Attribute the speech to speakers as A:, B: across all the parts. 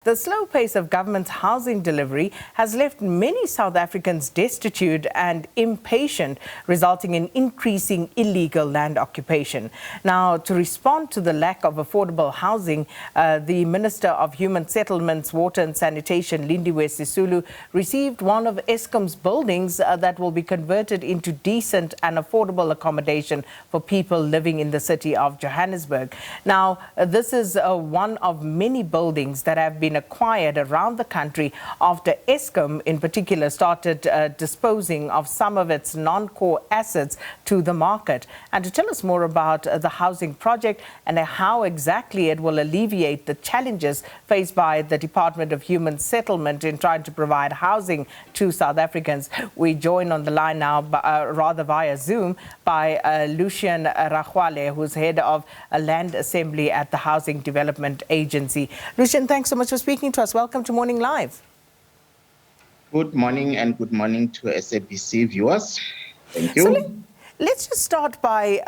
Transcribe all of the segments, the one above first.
A: The slow pace of government's housing delivery has left many South Africans destitute and impatient, resulting in increasing illegal land occupation. Now, to respond to the lack of affordable housing, the Minister of Human Settlements, Water and Sanitation, Lindiwe Sisulu, received one of Eskom's buildings that will be converted into decent and affordable accommodation for people living in the city of Johannesburg. Now, this is one of many buildings that have been acquired around the country after Eskom in particular started disposing of some of its non-core assets to the market. And to tell us more about the housing project and how exactly it will alleviate the challenges faced by the Department of Human Settlement in trying to provide housing to South Africans, we join on the line now, rather via Zoom, by Lucien Rakgoale, who's head of a land assembly at the Housing Development Agency. Lucien, thanks so much for speaking to us. Welcome to Morning Live.
B: Good morning and good morning to SABC viewers. Thank you.
A: So let's just start by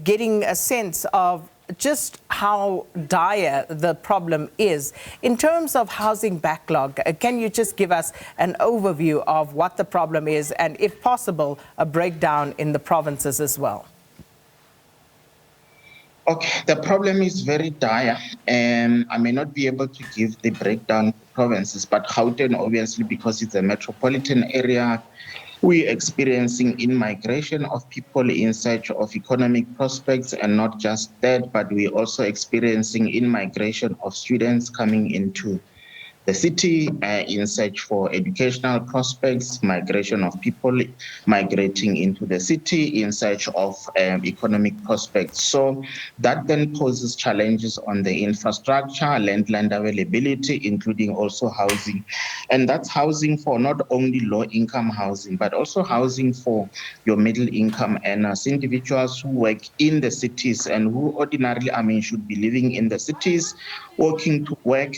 A: getting a sense of just how dire the problem is. In terms of housing backlog, can you just give us an overview of what the problem is and, if possible, a breakdown in the provinces as well?
B: Okay, the problem is very dire. I may not be able to give the breakdown of provinces, but Gauteng, obviously, because it's a metropolitan area, we're experiencing in-migration of people in search of economic prospects, and not just that, but we're also experiencing in-migration of students coming into the city in search for educational prospects, migration of people migrating into the city in search of economic prospects. So that then poses challenges on the infrastructure, land availability, including also housing. And that's housing for not only low-income housing, but also housing for your middle-income earners, individuals who work in the cities and who ordinarily, should be living in the cities, working to work.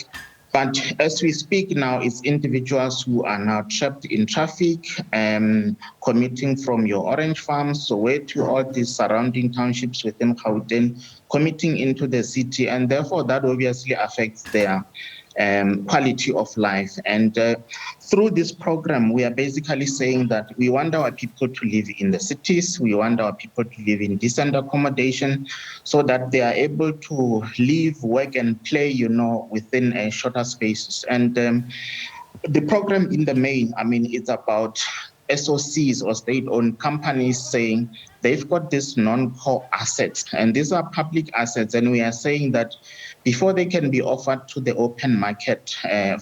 B: But as we speak now, it's individuals who are now trapped in traffic, commuting from your orange farms, so where to all these surrounding townships within Gauteng, commuting into the city, and therefore that obviously affects their quality of life. And through this program, we are basically saying that we want our people to live in the cities, we want our people to live in decent accommodation so that they are able to live, work and play, within shorter spaces. And the program in the main, it's about SOCs or state-owned companies saying they've got these non-core assets, and these are public assets, and we are saying that before they can be offered to the open market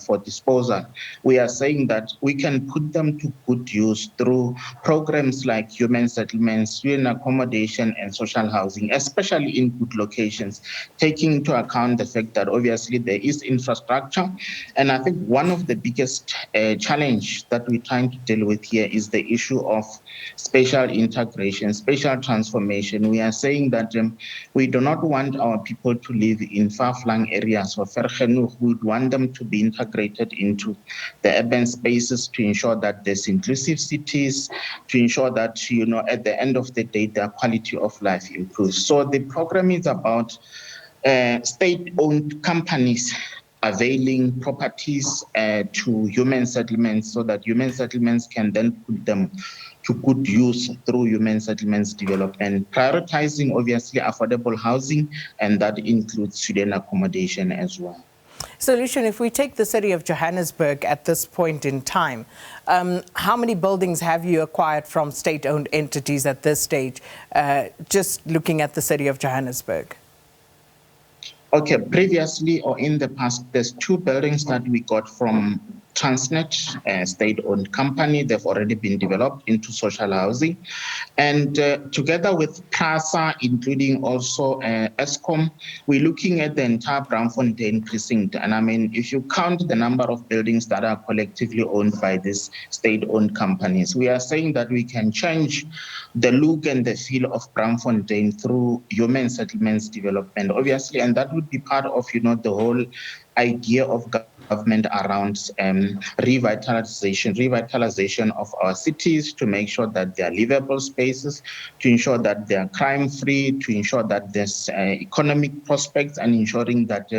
B: for disposal, we are saying that we can put them to good use through programs like human settlements, student accommodation and social housing, especially in good locations, taking into account the fact that obviously there is infrastructure. And I think one of the biggest challenge that we're trying to deal with here is the issue of spatial integration, spatial transformation. We are saying that we do not want our people to live in far-flung areas of Vergenoeg. We would want them to be integrated into the urban spaces to ensure that there's inclusive cities, to ensure that, at the end of the day, their quality of life improves. So the program is about state-owned companies availing properties to human settlements so that human settlements can then put them to good use through human settlements development, prioritizing obviously affordable housing, and that includes student accommodation as well.
A: So, Lucien, if we take the city of Johannesburg at this point in time, how many buildings have you acquired from state-owned entities at this stage, just looking at the city of Johannesburg?
B: Okay, previously or in the past, there's 2 buildings that we got from Transnet, a state-owned company. They've already been developed into social housing. And together with PRASA, including also Eskom, we're looking at the entire Braamfontein precinct. And if you count the number of buildings that are collectively owned by these state-owned companies, we are saying that we can change the look and the feel of Braamfontein through human settlements development, obviously. And that would be part of, the whole idea of government around revitalization of our cities to make sure that they are livable spaces, to ensure that they are crime-free, to ensure that there's economic prospects, and ensuring that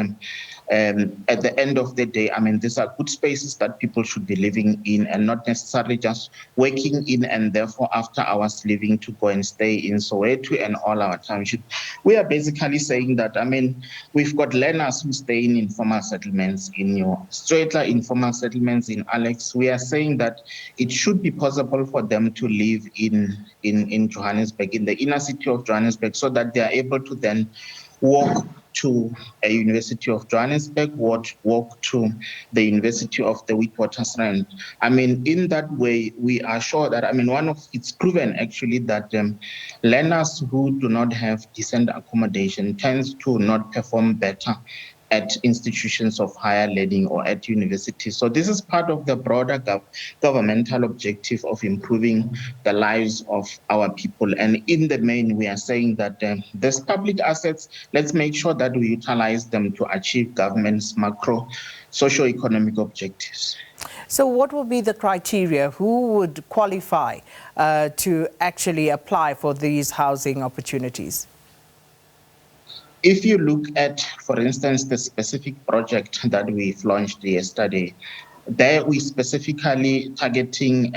B: at the end of the day, I mean, these are good spaces that people should be living in and not necessarily just working in and therefore after hours living to go and stay in Soweto and all our township. We are basically saying that, I mean, we've got learners who stay in informal settlements in your Straightler informal settlements in Alex. We are saying that it should be possible for them to live in Johannesburg, in the inner city of Johannesburg, so that they are able to then walk to a University of Johannesburg, walk to the University of the Witwatersrand. I mean, in that way, we are sure that, I mean, it's proven actually that learners who do not have decent accommodation tends to not perform better at institutions of higher learning or at universities. So this is part of the broader governmental objective of improving the lives of our people. And in the main, we are saying that these public assets, let's make sure that we utilize them to achieve government's macro socio-economic objectives.
A: So what will be the criteria? Who would qualify to actually apply for these housing opportunities?
B: If you look at, for instance, the specific project that we've launched yesterday, there we specifically targeting,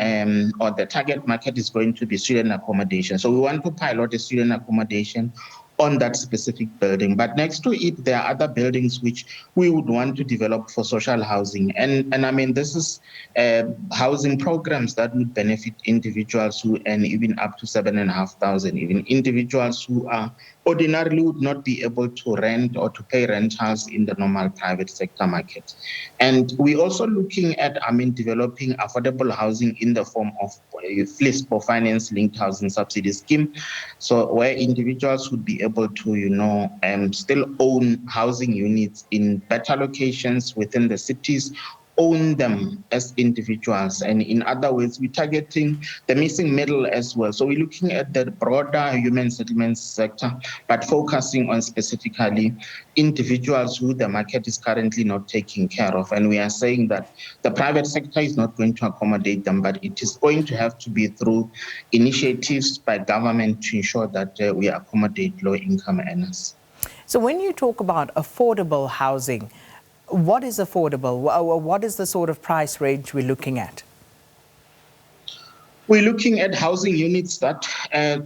B: or the target market is going to be student accommodation. So we want to pilot a student accommodation on that specific building. But next to it, there are other buildings which we would want to develop for social housing. And I mean, this is housing programs that would benefit individuals who earn even up to 7,500, even individuals who are ordinarily would not be able to rent or to pay rentals in the normal private sector market. And we're also looking at, I mean, developing affordable housing in the form of a FLISP or finance linked housing subsidy scheme. So where individuals would be able to, still own housing units in better locations within the cities, own them as individuals. And in other words, we're targeting the missing middle as well. So we're looking at the broader human settlements sector, but focusing on specifically individuals who the market is currently not taking care of. And we are saying that the private sector is not going to accommodate them, but it is going to have to be through initiatives by government to ensure that we accommodate low-income earners.
A: So when you talk about affordable housing, what is affordable? What is the sort of price range we're looking at?
B: We're looking at housing units that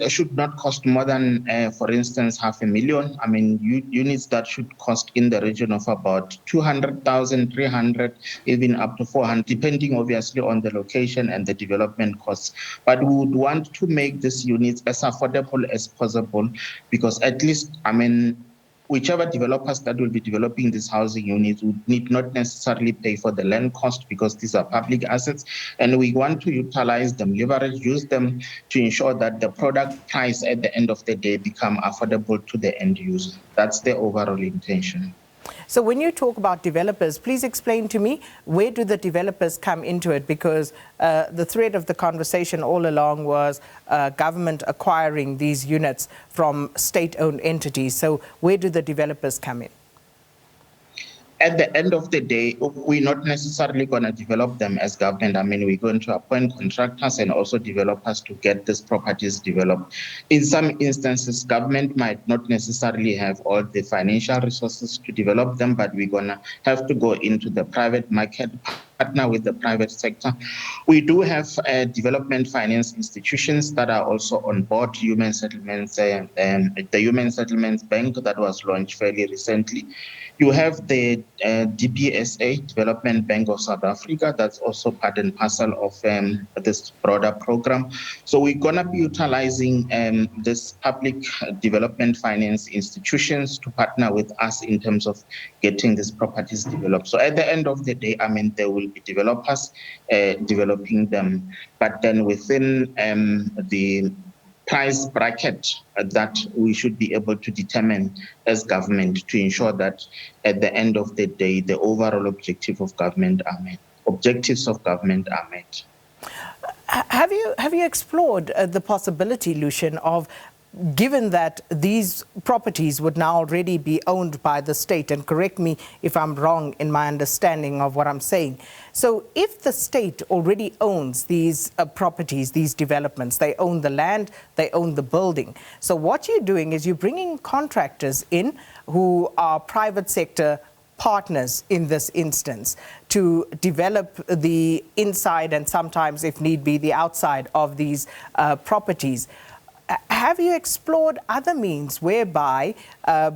B: should not cost more than, for instance, 500,000. I mean, units that should cost in the region of about 200,000, 300, even up to 400, depending obviously on the location and the development costs. But we would want to make these units as affordable as possible, because at least, I mean, whichever developers that will be developing these housing units would need not necessarily pay for the land cost, because these are public assets, and we want to utilize them, use them to ensure that the product price at the end of the day become affordable to the end user. That's the overall intention.
A: So when you talk about developers, please explain to me, where do the developers come into it? Because the thread of the conversation all along was government acquiring these units from state-owned entities. So where do the developers come in?
B: At the end of the day, we're not necessarily going to develop them as government. I mean, we're going to appoint contractors and also developers to get these properties developed. In some instances, government might not necessarily have all the financial resources to develop them, but we're going to have to go into the private market, partner with the private sector. We do have development finance institutions that are also on board human settlements, the Human Settlements Bank that was launched fairly recently. You have the DBSA, Development Bank of South Africa, that's also part and parcel of this broader program. So we're going to be utilizing this public development finance institutions to partner with us in terms of getting these properties developed. So at the end of the day, I mean, there will be developers developing them, but then within the price bracket that we should be able to determine as government to ensure that at the end of the day, the overall objectives of government are met. Have
A: you explored the possibility, Lucien, of given that these properties would now already be owned by the state, and correct me if I'm wrong in my understanding of what I'm saying. So if the state already owns these properties, these developments, they own the land, they own the building. So what you're doing is you're bringing contractors in who are private sector partners in this instance to develop the inside and sometimes, if need be, the outside of these properties. Have you explored other means whereby,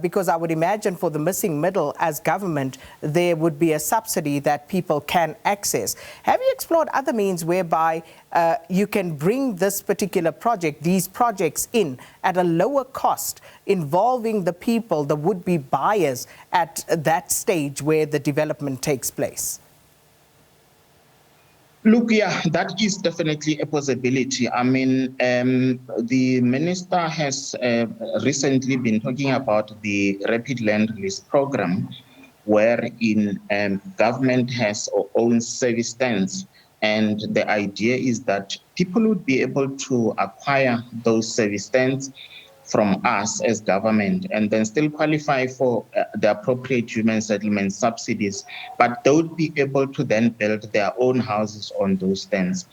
A: because I would imagine for the missing middle as government, there would be a subsidy that people can access. Have you explored other means whereby you can bring this particular project, these projects in at a lower cost, involving the people, the would-be buyers at that stage where the development takes place?
B: Look, yeah, that is definitely a possibility. I mean, the minister has recently been talking about the rapid land release program, wherein government has own service stands. And the idea is that people would be able to acquire those service stands from us as government and then still qualify for the appropriate human settlement subsidies, but they would be able to then build their own houses on those stands.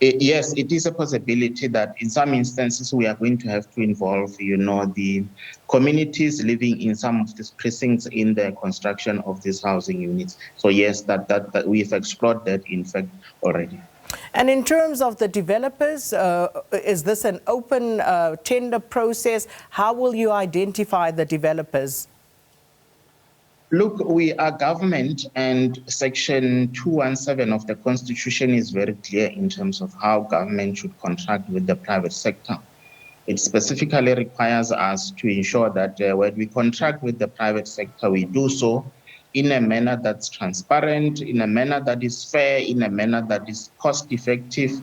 B: Yes, it is a possibility that in some instances we are going to have to involve, the communities living in some of these precincts in the construction of these housing units. So yes, that we've explored that in fact already.
A: And in terms of the developers, is this an open tender process? How will you identify the developers?
B: Look, we are government, and Section 217 of the Constitution is very clear in terms of how government should contract with the private sector. It specifically requires us to ensure that when we contract with the private sector, we do so in a manner that's transparent, in a manner that is fair, in a manner that is cost-effective,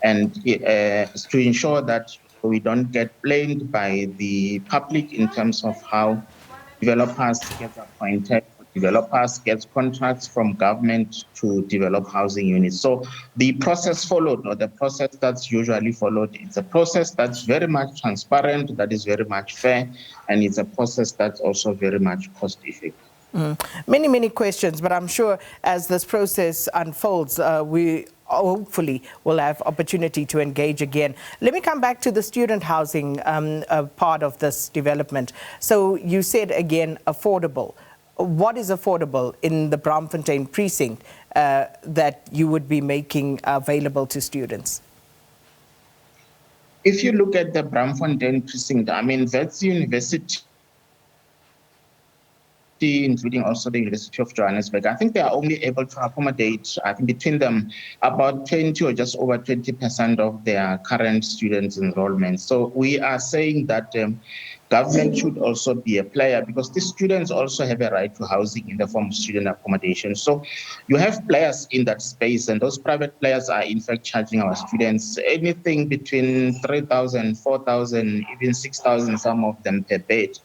B: and to ensure that we don't get blamed by the public in terms of how developers get appointed, developers get contracts from government to develop housing units. So the process followed, or the process that's usually followed, it's a process that's very much transparent, that is very much fair, and it's a process that's also very much cost-effective.
A: Many questions, but I'm sure as this process unfolds, we hopefully will have opportunity to engage again. Let me come back to the student housing part of this development. So you said again, affordable. What is affordable in the Braamfontein precinct that you would be making available to students?
B: If you look at the Braamfontein precinct, I mean, that's university, including also the University of Johannesburg. I think they are only able to accommodate, I think between them, about 20 or just over 20% of their current students' enrollment. So we are saying that government should also be a player, because these students also have a right to housing in the form of student accommodation. So you have players in that space, and those private players are in fact charging our students anything between 3,000, 4,000, even 6,000, some of them per bed.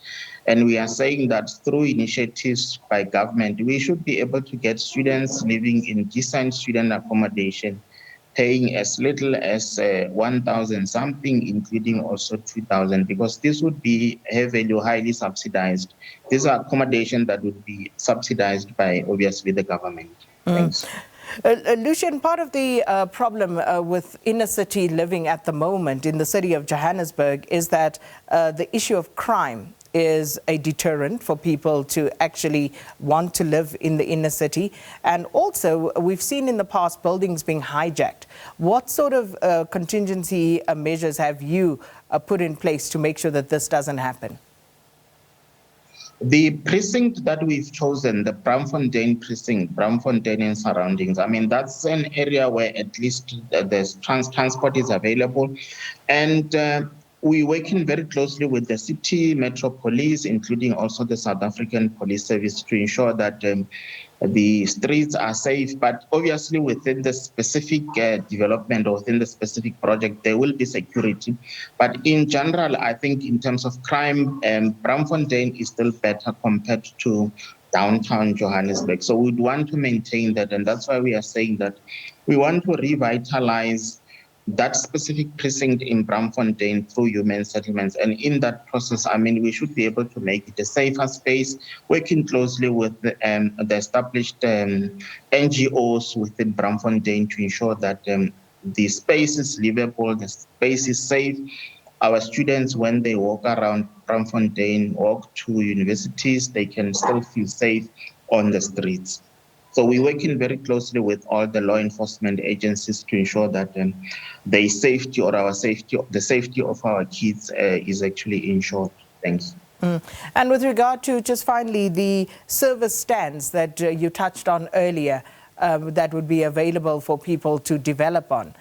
B: And we are saying that through initiatives by government, we should be able to get students living in decent student accommodation, paying as little as 1,000 something, including also 2,000, because this would be heavily, highly subsidized. These are accommodation that would be subsidized by, obviously, the government. Thanks.
A: Lucien, part of the problem with inner city living at the moment in the city of Johannesburg is that the issue of crime is a deterrent for people to actually want to live in the inner city. And also, we've seen in the past buildings being hijacked. What sort of contingency measures have you put in place to make sure that this doesn't happen?
B: The precinct that we've chosen, the Braamfontein precinct, Braamfontein and surroundings, I mean, that's an area where at least the transport is available. And we're working very closely with the city, Metro Police, including also the South African Police Service, to ensure that the streets are safe. But obviously within the specific development or within the specific project, there will be security. But in general, I think in terms of crime, Braamfontein is still better compared to downtown Johannesburg. So we'd want to maintain that. And that's why we are saying that we want to revitalize that specific precinct in Braamfontein through human settlements. And in that process, I mean, we should be able to make it a safer space, working closely with the established NGOs within Braamfontein to ensure that the space is livable, the space is safe. Our students, when they walk around Braamfontein, walk to universities, they can still feel safe on the streets. So we're working very closely with all the law enforcement agencies to ensure that the safety or our safety, the safety of our kids is actually ensured. Thanks.
A: And with regard to, just finally, the service stands that you touched on earlier that would be available for people to develop on,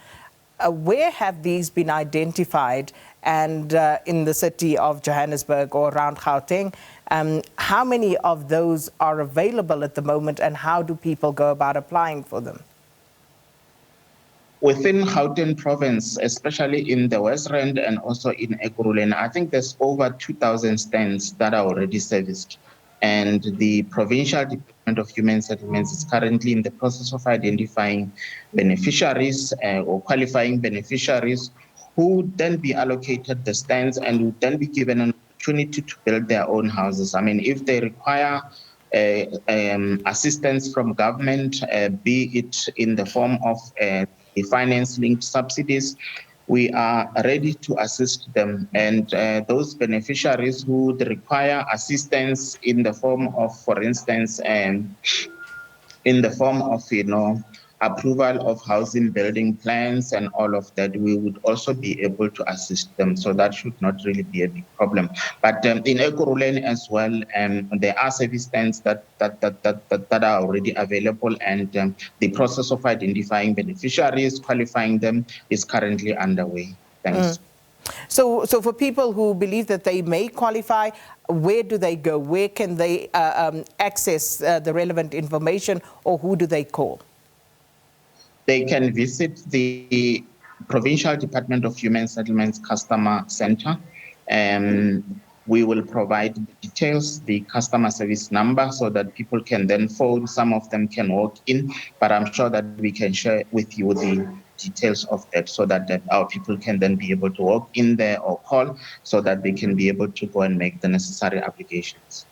A: where have these been identified and in the city of Johannesburg or around Gauteng? How many of those are available at the moment, and how do people go about applying for them?
B: Within Gauteng province, especially in the West Rand and also in Ekurhuleni, I think there's over 2,000 stands that are already serviced. And the Provincial Department of Human Settlements is currently in the process of identifying beneficiaries or qualifying beneficiaries who would then be allocated the stands and would then be given an opportunity to build their own houses. I mean, if they require assistance from government, be it in the form of the finance-linked subsidies, we are ready to assist them. And those beneficiaries who would require assistance in the form of, for instance, in the form of, approval of housing building plans and all of that, we would also be able to assist them. So that should not really be a big problem. But in Ekurhuleni as well, there are service stands that are already available, and the process of identifying beneficiaries, qualifying them, is currently underway. Thanks.
A: So for people who believe that they may qualify, where do they go? Where can they access the relevant information, or who do they call?
B: They can visit the Provincial Department of Human Settlements Customer Center. We will provide the details, the customer service number, so that people can then phone. Some of them can walk in, but I'm sure that we can share with you the details of that, so that our people can then be able to walk in there or call, so that they can be able to go and make the necessary applications.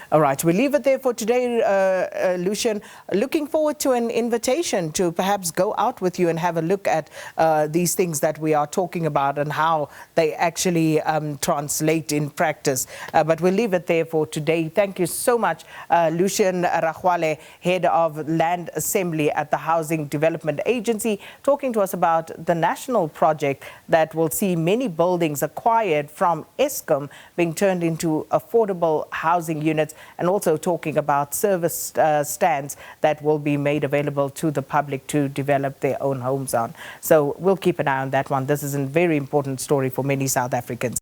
A: All right, we'll leave it there for today, Lucien. Looking forward to an invitation to perhaps go out with you and have a look at these things that we are talking about and how they actually translate in practice. But we'll leave it there for today. Thank you so much, Lucien Rakgoale, Head of Land Assembly at the Housing Development Agency, talking to us about the national project that will see many buildings acquired from Eskom being turned into affordable housing units, and also talking about service stands that will be made available to the public to develop their own homes on. So we'll keep an eye on that one. This is a very important story for many South Africans.